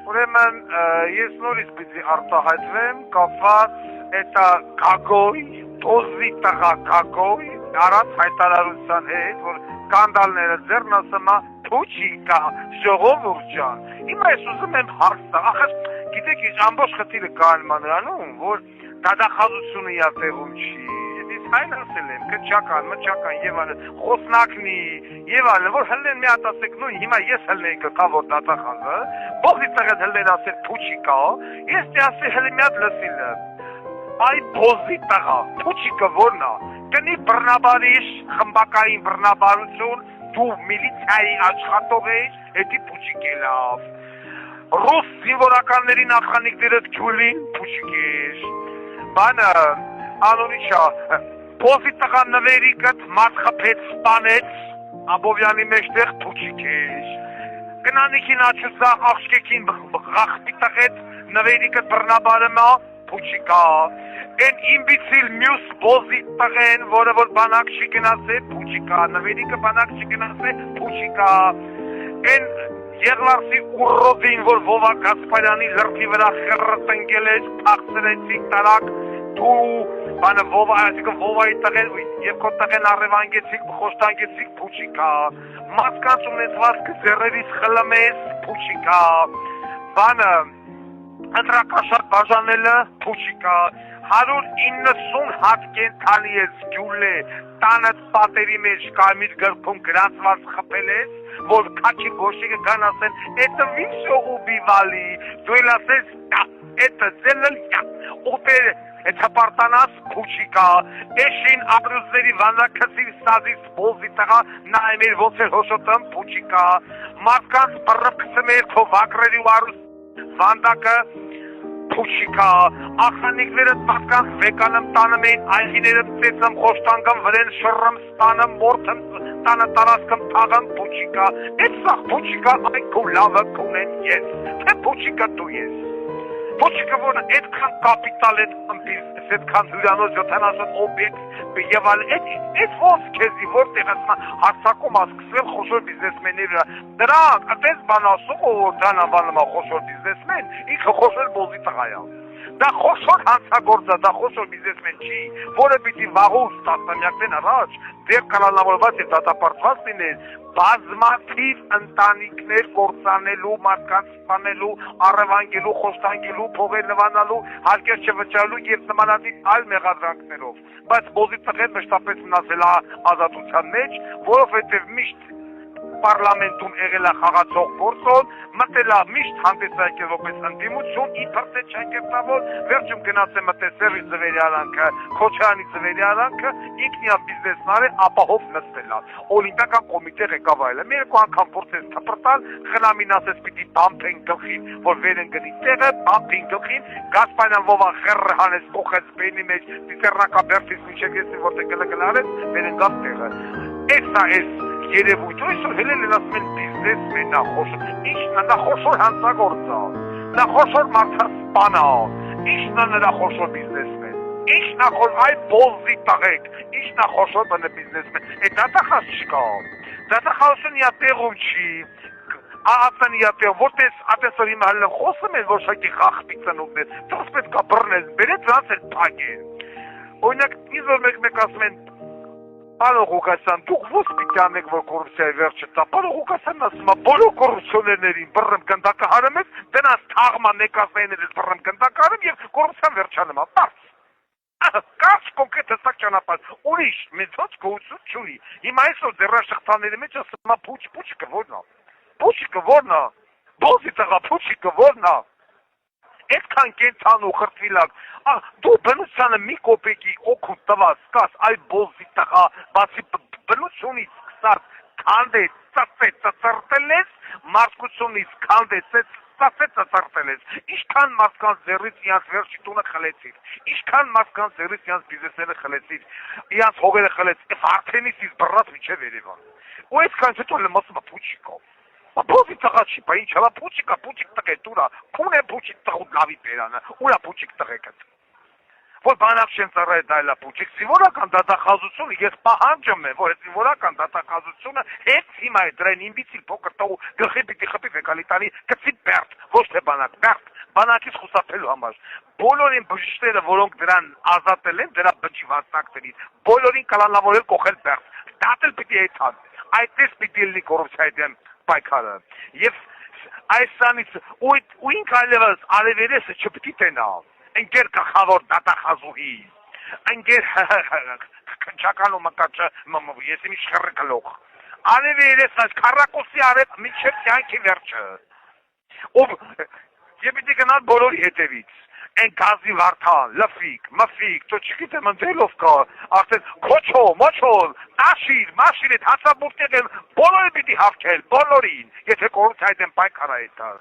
Ուրեմն ես նորից պիտի արտահայտվեմ կապված էտա գագոյ, դոզի տղա գագոյ, առած հայտարարության հետ, որ կանդալները ձեռն ասումա փուչիկա, ժողովուրդ ջան։ Հիմա ես ուզում եմ հարց տալ, ախր գիտեք ինչ ամբողջ խնդիրը կայանում նրանում, որ դատախազությունը իա տեղում չի։ Ես այն ասել եմ, կճական, մճական եւ այլն, խոսնակնի եւ այլն, որ հլեն մի հատ ասեք նույն հիմա ես հլեն գլխավոր դատախազը, բողի տղեն հլեն ասել փուչիկա, ես դե ասել հլեն մի հատ լսիլը։ Այ բոզի տղա, փուչիկը որն է։ Կնի բռնաբարիչ, խմբակային բռնաբարություն, դու միլիցիայի աշխատող ես, էդի փուչիկ է լավ։ Ռուս զինվորականների նախանիքները ջուլին փուչիկ ես։ Բանը անունիչա, բոզի տղա նվերիկըտ մարդ խփեց սպանեց, Աբովյանի մեջտեղ փուչիկ ես։ Կնանիքին աչուցա աղջկեքին ղախպի տղեց նվերիկըտ բռնաբարեմա փուչիկա։ Են իմբիցիլ մյուս բոզի տղեն, որը որ բանակ չի գնացե փուչիկա, նվերիկը բանակ չի գնացե փուչիկա։ Են Եղլարսի ուռոդին, որ Վովա Գասպարյանի լրբի վրա խռը տնկել էր, փախցրեցիք տարակ, դու բանը Վովա, այսինքն Վովայի տղեն եւ քո տղեն առևանգեցիք, խոստանգեցիք փուչիկա։ Մասկանց ունեցվածքը ձեռերից խլամես փուչիկա։ Բանը ընտրակաշարք բաժանելը փուչիկա։ 190 հատ կենթանի ես ջուլե տանդ պատերի մեջ կարմիր գրքում գրածված խփել ես, որ քաչի գոշիկը կան ասեն, «Это вишо убивали», դու էլ ասես, «Это сделали», ուտեր это պարտանաս փուչիկա, էշին ապրուզների վանակցի սազից բոզի տղա նայում էր ոնց էր հոշոտում փուչիկա, մարդկանց բռնկցում էր քո վակրերի ու արուս վանդակը փուչիկա, ախանիկները մարդկանց վեկանում տանում էին, այգիները ծեցում խոշտանգում վրեն շռում ստանում մորթում տանը տարածքում թաղում փուչիկա, այդ սաղ փուչիկա այն քո լավը կունեն ես, թե փուչիկա դու ես, փուչիկը որն այդքան կապիտալ այդքան բիզնես, այդքան հյուրանոց 70 օբյեկտ եւ այլ այդ ոնց քեզի որտեղ ասма հարցակում ասկսել խոշոր բիզնեսմենների վրա, դրանք այդպես բան ասում որ դան անվանում է խոշոր բիզնեսմեն, ինքը խոշոր բոզի տղա է։ Դա խոշոր հանցագործ է, դա խոշոր բիզնեսմեն չի, որը պիտի վաղուց տասնամյակներ առաջ դեր կանոնավորված եւ դատապարտված լիներ բազմաթիվ ընտանիքներ կործանելու, մարդկանց սպանելու, առևանգելու, խոստանգելու, փողեր նվանալու, հարկեր չվճարելու եւ նմանատիպ այլ մեղադրանքներով։ Բայց բոզի տղեն մշտապես մնացել է ազատության մեջ, որովհետեւ միշտ պարլամենտում եղել է խաղացող գործոն, մտել է միշտ հանդես եկել որպես ընդդիմություն, իբր թե չանկերտավոր, վերջում գնաց է մտել Սերժի Ձվերյանքը, Քոչարյանի Ձվերյանքը, ինքն իր բիզնեսն արել, ապահով նստել է։ Օլիմպիական կոմիտե ղեկավարել է։ Մի երկու անգամ փորձեց թփրտալ, խնամին ասեց պիտի բամփեն գլխին, որ վերեն գնի տեղը, բամփին գլխին, Գասպարյան Վովա խեռը հանեց, փոխեց բենի մեջ, դիսեռնակաբերտից միջև եսի որտեղ գլգլարեց, վերեն գավ տեղը։ Էսա երևույթ, այսօր հելել են ասում են բիզնեսմեն նա խոշոր, ինչն է նա խոշոր հանցագործ է, նա խոշոր մարդասպան է, ինչն է նրա խոշոր բիզնեսմեն, ինչն է խոշոր, այ բոզի տղեկ, ինչն է խոշոր բնը բիզնեսմեն, այդ դատախազ չկա, դատախազություն իա տեղում չի, ահացան իա տեղում, որտես ատեսոր հիմա հլեն խոսում են, որ շակի խախպի ծնուգն է, ծոս պետք է բռնես, բերեց դրանց էլ պակ են, օրինակ, ինձ որ մեկ ասում են, Պարոն Ղուկասյան, դուք ո՞ց պիտի անեք, որ կոռուպցիայի վերջը տա։ Պարոն Ղուկասյանն ասում է, բոլոր կոռուպցիոներներին բռնում գնդակը հարում ես, դրանց թաղման նեկասներներից բռնում գնդակը հարում եւ կոռուպցիան վերջանում է։ Բարձ։ Կարճ կոնկրետ հստակ ճանապարհ։ Ուրիշ մեծ ոչ գոյություն չունի։ Հիմա այսօր դերաշղթաների մեջ ասում է փուչիկը որն է։ Փուչիկը որն է։ Բոզի տղա փուչիկը որն է։ Այդքան կենցանու խրտվիլակ, դու բնությանը մի կոպեկի օգուտ տված կաս, այ բոզի տղա, բացի բնությունից սկսած քանդեց, ծծեց, ծծրտել ես, մարդկությունից քանդեց, ծծեց, ծծրտել ես, ինչքան մարդկանց ձեռից իրանց վերջի տունը խլեցիր, ինչքան մարդկանց ձեռից իրանց բիզնեսները խլեցիր, իրանց հողերը խլեց, Վարդենիսից բռնած մինչև Երևան, ու այդքան հետո լմացում է փուչիկով։ Բոզի տղա չի, բա ինչ հլա փուչիկա, փուչիկ տղե դուրա, քուն է փուչիկ տղուտ լավի բերանը, ուրա փուչիկ տղեկըտ։ որ բանակ չեն ծառայ դայլապուչիկ զինվորական դատախազությունը ես պահանջում եմ որ այդ զինվորական դատախազությունը հենց հիմա է դրան իմբիցիլ փոքր տող գլխի պիտի խփի ֆեկալիտանի կծի բերտ ոչ թե բանակ բերտ բանակից խուսափելու համար բոլորին բժիշկները որոնք դրան ազատել են դրա բջի վաստակներից բոլորին կլանավորել կողել բերտ դատել պիտի այդան այդպես պիտի լինի կոռուպցիայի դեմ պայքարը եւ այսանից ու ինքը այլևս արևելեսը չպիտի տենա ընկեր գլխավոր դատախազուհի ընկեր քնչական ու մտածը ես մի շխրը գլող արևելես այս քարակոսի արև միջև կյանքի վերջը ով եւ պիտի գնալ բոլորի հետևից են գազի վարդան լֆիկ մֆիկ դու չգիտեմ ընտելով կա արդեն քոչո մոչոլ տաշիր մաշիր այդ հացաբուրտերը բոլորը պիտի հավքել բոլորին եթե կոռուպցիայի դեմ պայքարը է դա